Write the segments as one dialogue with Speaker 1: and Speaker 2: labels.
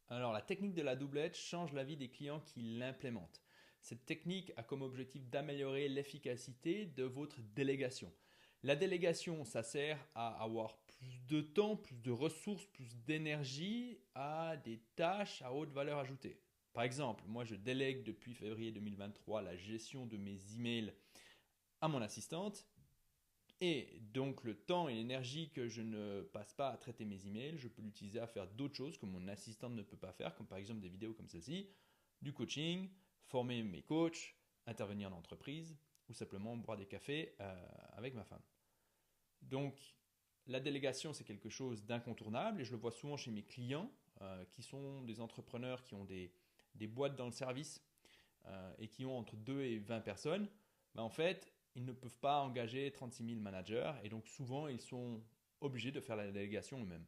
Speaker 1: Alors, la technique de la doublette change la vie des clients qui l'implémentent. Cette technique a comme objectif d'améliorer l'efficacité de votre délégation. La délégation, ça sert à avoir plus de temps, plus de ressources, plus d'énergie à des tâches à haute valeur ajoutée. Par exemple, moi je délègue depuis février 2023 la gestion de mes emails à mon assistante. Et donc le temps et l'énergie que je ne passe pas à traiter mes emails, je peux l'utiliser à faire d'autres choses que mon assistante ne peut pas faire, comme par exemple des vidéos comme celle-ci, du coaching, former mes coachs, intervenir en entreprise ou simplement boire des cafés avec ma femme. Donc la délégation, c'est quelque chose d'incontournable et je le vois souvent chez mes clients qui sont des entrepreneurs qui ont des boîtes dans le service et qui ont entre 2 et 20 personnes. Ben, en fait, ils ne peuvent pas engager 36 000 managers et donc souvent ils sont obligés de faire la délégation eux-mêmes.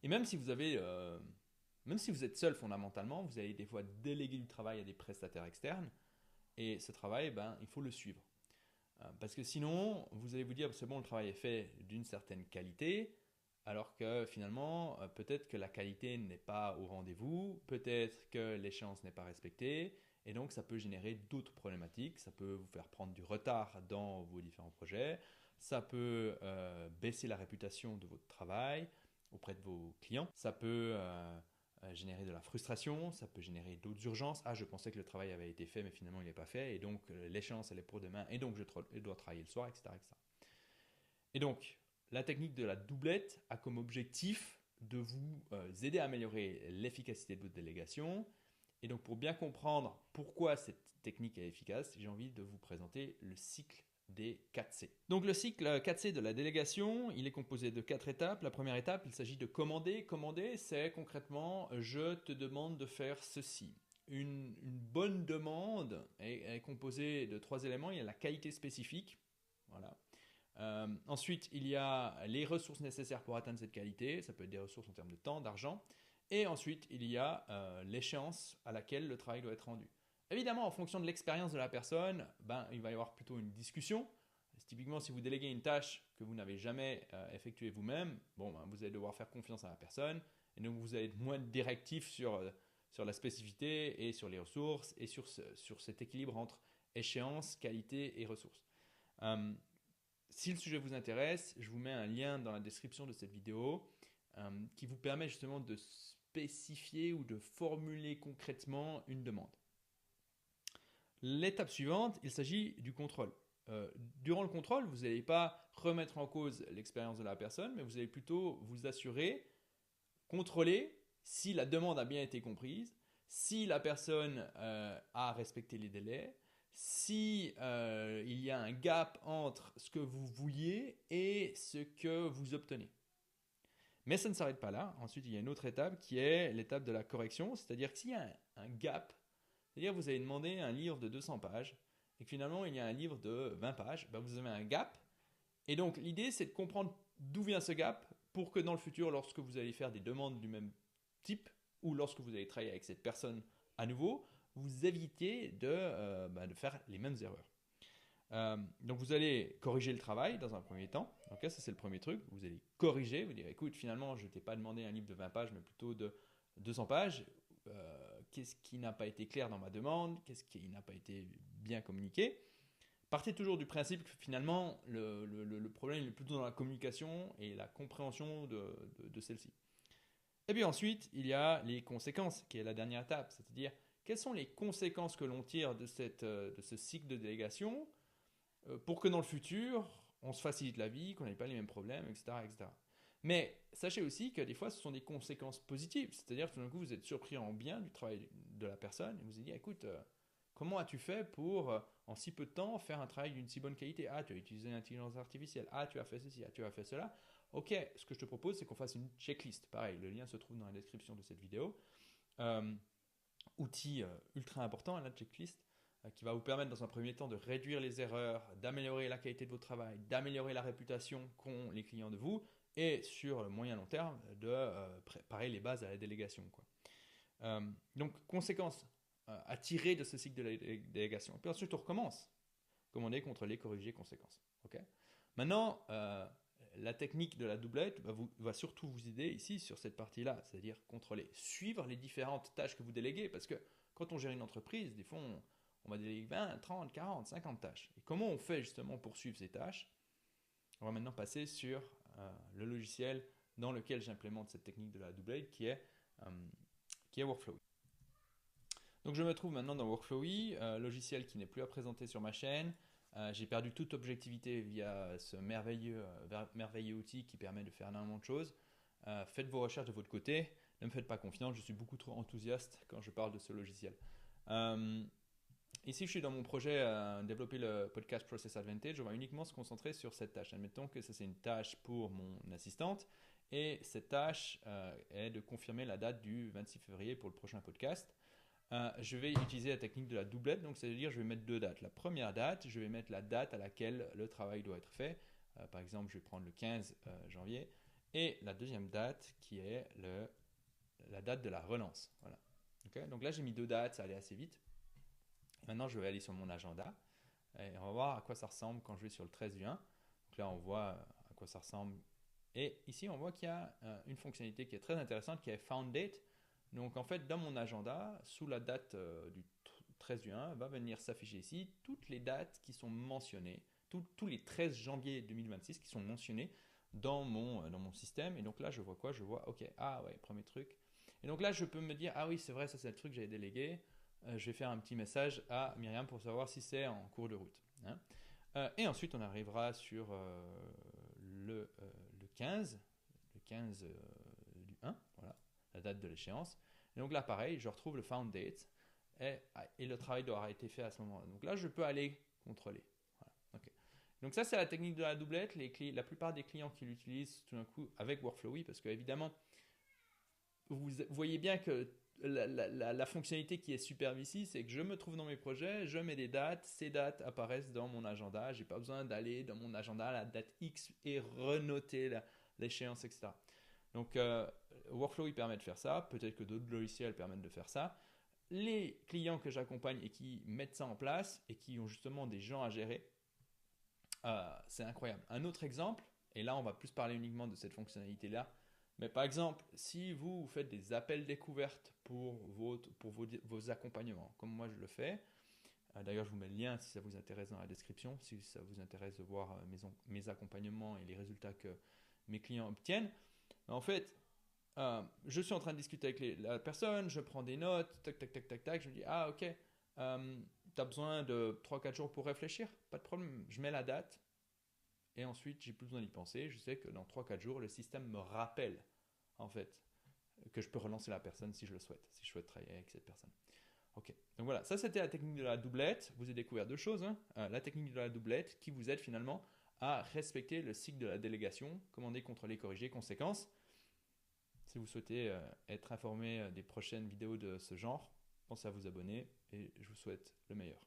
Speaker 1: Et même si vous êtes seul fondamentalement, vous allez des fois déléguer du travail à des prestataires externes et ce travail, ben, il faut le suivre. Parce que sinon, vous allez vous dire, c'est bon, le travail est fait d'une certaine qualité, alors que finalement, peut-être que la qualité n'est pas au rendez-vous, peut-être que l'échéance n'est pas respectée, et donc ça peut générer d'autres problématiques, ça peut vous faire prendre du retard dans vos différents projets, ça peut baisser la réputation de votre travail auprès de vos clients, ça peut générer de la frustration, ça peut générer d'autres urgences. Ah, je pensais que le travail avait été fait, mais finalement il n'est pas fait, et donc l'échéance elle est pour demain, et donc je dois travailler le soir, etc., etc. Et donc, la technique de la doublette a comme objectif de vous aider à améliorer l'efficacité de votre délégation. Et donc, pour bien comprendre pourquoi cette technique est efficace, j'ai envie de vous présenter le cycle des 4C. Donc le cycle 4C de la délégation, il est composé de 4 étapes. La première étape, il s'agit de commander. Commander, c'est concrètement, je te demande de faire ceci. Une bonne demande est composée de 3 éléments. Il y a la qualité spécifique. Voilà. Ensuite, il y a les ressources nécessaires pour atteindre cette qualité. Ça peut être des ressources en termes de temps, d'argent. Et ensuite, il y a l'échéance à laquelle le travail doit être rendu. Évidemment, en fonction de l'expérience de la personne, ben, il va y avoir plutôt une discussion. Typiquement, si vous déléguez une tâche que vous n'avez jamais effectuée vous-même, bon, ben, vous allez devoir faire confiance à la personne. Et donc, vous allez être moins directif sur la spécificité et sur les ressources et sur cet équilibre entre échéance, qualité et ressources. Euh, Si le sujet vous intéresse, je vous mets un lien dans la description de cette vidéo qui vous permet justement de spécifier ou de formuler concrètement une demande. L'étape suivante, il s'agit du contrôle. Durant le contrôle, vous n'allez pas remettre en cause l'expérience de la personne, mais vous allez plutôt vous assurer, contrôler si la demande a bien été comprise, si la personne a respecté les délais, si il y a un gap entre ce que vous vouliez et ce que vous obtenez. Mais ça ne s'arrête pas là. Ensuite, il y a une autre étape qui est l'étape de la correction, c'est-à-dire que s'il y a un gap, c'est-à-dire que vous avez demandé un livre de 200 pages et que finalement il y a un livre de 20 pages, ben vous avez un gap. Et donc l'idée c'est de comprendre d'où vient ce gap pour que dans le futur, lorsque vous allez faire des demandes du même type ou lorsque vous allez travailler avec cette personne à nouveau, vous évitiez de faire les mêmes erreurs. Donc vous allez corriger le travail dans un premier temps. Donc ça c'est le premier truc. Vous allez corriger, vous dire écoute finalement je ne t'ai pas demandé un livre de 20 pages mais plutôt de 200 pages. Qu'est-ce qui n'a pas été clair dans ma demande, qu'est-ce qui n'a pas été bien communiqué. Partez toujours du principe que finalement le problème est plutôt dans la communication et la compréhension de celle-ci. Et puis ensuite, il y a les conséquences, qui est la dernière étape, c'est-à-dire quelles sont les conséquences que l'on tire de ce cycle de délégation pour que dans le futur, on se facilite la vie, qu'on n'ait pas les mêmes problèmes, etc., etc. Mais sachez aussi que des fois, ce sont des conséquences positives. C'est-à-dire que tout d'un coup, vous êtes surpris en bien du travail de la personne et vous vous dites, écoute, comment as-tu fait pour, en si peu de temps, faire un travail d'une si bonne qualité? Ah, tu as utilisé l'intelligence artificielle. Ah, tu as fait ceci. Ah, tu as fait cela. Ok, ce que je te propose, c'est qu'on fasse une checklist. Pareil, le lien se trouve dans la description de cette vidéo. Euh, Outil ultra important, la checklist, qui va vous permettre dans un premier temps de réduire les erreurs, d'améliorer la qualité de votre travail, d'améliorer la réputation qu'ont les clients de vous, et sur le moyen long terme, de préparer les bases à la délégation, quoi. Donc, conséquences à tirer de ce cycle de la délégation. Et puis ensuite, on recommence. Commander, contrôler, corriger, conséquences. Ok. Maintenant, la technique de la doublette va surtout vous aider ici sur cette partie-là, c'est-à-dire contrôler, suivre les différentes tâches que vous déléguez, parce que quand on gère une entreprise, des fois on va déléguer 20, 30, 40, 50 tâches. Et comment on fait justement pour suivre ces tâches? On va maintenant passer sur le logiciel dans lequel j'implémente cette technique de la doublette qui est Workflowy. Donc je me trouve maintenant dans Workflowy, logiciel qui n'est plus à présenter sur ma chaîne. J'ai perdu toute objectivité via ce merveilleux outil qui permet de faire énormément de choses. Faites vos recherches de votre côté. Ne me faites pas confiance, je suis beaucoup trop enthousiaste quand je parle de ce logiciel. Ici, je suis dans mon projet à développer le podcast Process Advantage. On va uniquement se concentrer sur cette tâche. Admettons que ça, c'est une tâche pour mon assistante. Et cette tâche est de confirmer la date du 26 février pour le prochain podcast. Je vais utiliser la technique de la doublette, donc c'est-à-dire je vais mettre deux dates. La première date, je vais mettre la date à laquelle le travail doit être fait. Par exemple, je vais prendre le 15 janvier. Et la deuxième date qui est la date de la relance. Voilà. Okay, donc là, j'ai mis deux dates, ça allait assez vite. Maintenant, je vais aller sur mon agenda et on va voir à quoi ça ressemble quand je vais sur le 13 juin. Donc là, on voit à quoi ça ressemble. Et ici, on voit qu'il y a une fonctionnalité qui est très intéressante qui est Found Date. Donc en fait, dans mon agenda, sous la date du 13 juin, va venir s'afficher ici toutes les dates qui sont mentionnées, tous les 13 janvier 2026 qui sont mentionnés dans mon système. Et donc là, je vois quoi? Je vois, ok, ah ouais, premier truc. Et donc là, je peux me dire, ah oui, c'est vrai, ça c'est le truc que j'avais délégué. Je vais faire un petit message à Myriam pour savoir si c'est en cours de route. Hein. Et ensuite, on arrivera sur le 15 du 1, voilà, la date de l'échéance. Et donc là, pareil, je retrouve le found date et le travail doit avoir été fait à ce moment-là. Donc là, je peux aller contrôler. Voilà. Okay. Donc ça, c'est la technique de la doublette. La plupart des clients qui l'utilisent tout d'un coup avec Workflowy, parce que évidemment, vous voyez bien que la fonctionnalité qui est superbe ici, c'est que je me trouve dans mes projets, je mets des dates, ces dates apparaissent dans mon agenda, je n'ai pas besoin d'aller dans mon agenda à la date X et renoter l'échéance, etc. Donc Workflowy permet de faire ça, peut-être que d'autres logiciels permettent de faire ça. Les clients que j'accompagne et qui mettent ça en place et qui ont justement des gens à gérer, c'est incroyable. Un autre exemple, et là on va plus parler uniquement de cette fonctionnalité-là, mais par exemple, si vous faites des appels découvertes pour vos accompagnements, comme moi je le fais, d'ailleurs je vous mets le lien si ça vous intéresse dans la description, si ça vous intéresse de voir mes accompagnements et les résultats que mes clients obtiennent. En fait, je suis en train de discuter avec la personne, je prends des notes, tac, tac, tac, tac, tac, je me dis, ah ok, tu as besoin de 3-4 jours pour réfléchir, pas de problème, je mets la date, et ensuite j'ai plus besoin d'y penser, je sais que dans 3-4 jours, le système me rappelle, en fait, que je peux relancer la personne si je le souhaite, si je souhaite travailler avec cette personne. Ok, donc voilà, ça c'était la technique de la doublette, vous avez découvert deux choses, hein. La technique de la doublette qui vous aide finalement à respecter le cycle de la délégation, commander, contrôler, corriger, conséquences. Si vous souhaitez être informé des prochaines vidéos de ce genre, pensez à vous abonner et je vous souhaite le meilleur.